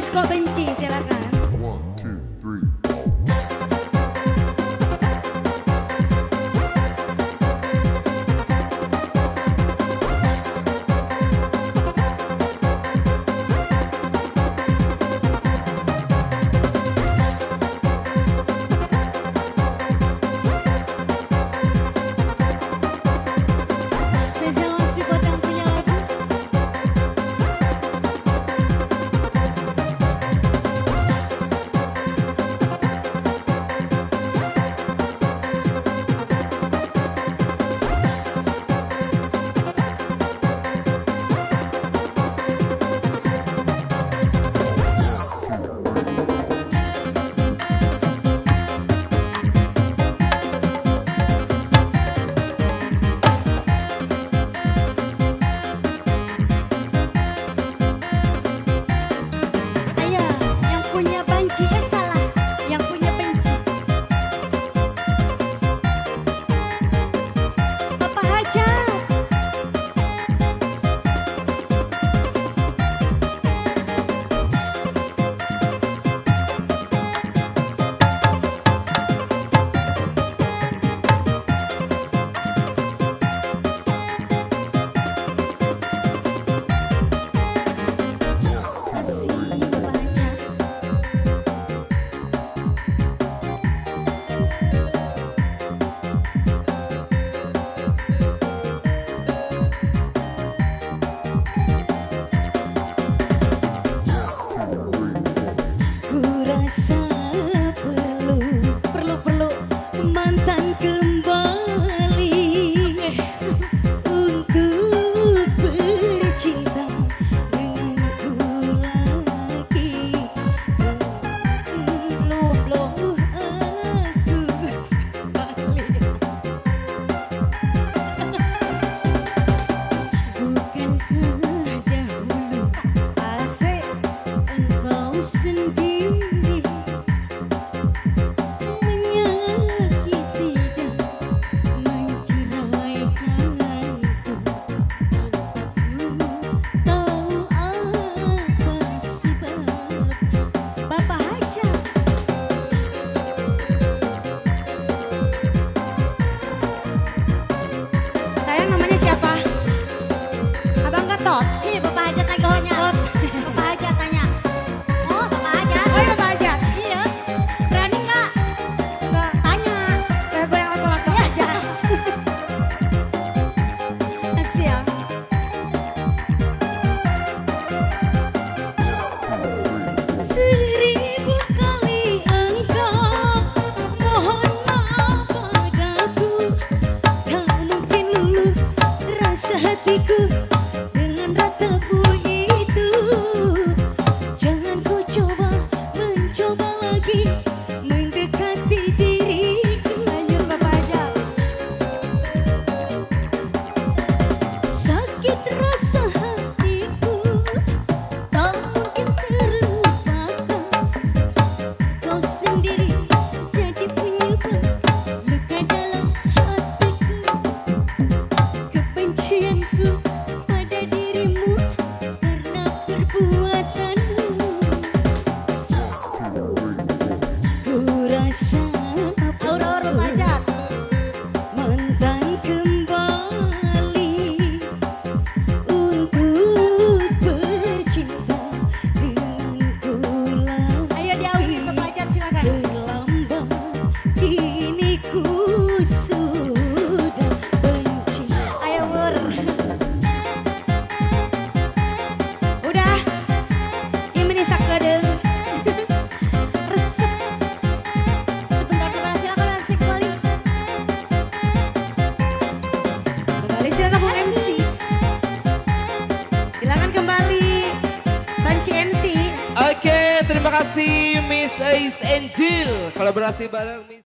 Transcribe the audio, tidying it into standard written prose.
kok benci, silakan. Perlu mantan kembali untuk bercinta denganku lagi. Belum aku balik. Bukankah dahulu asik engkau sendiri hatiku dengan ratamu itu. Jangan kau mencoba lagi mendekati diriku. Lanjut Bapak aja. Sakit rasa hatiku tak mungkin terlupakan. Kau sendiri jadi penyebab luka dalam hatiku. Pada dirimu karena perbuatanmu. Ku rasa Aurora Majat mantan kembali untuk bercinta denganku lagi. Ayo diauhin Bapak Majat, silakan. Terlambat kini ku sudah benci. Ayo Bur. Oke, terima kasih Miss Ais Angel kolaborasi bareng Miss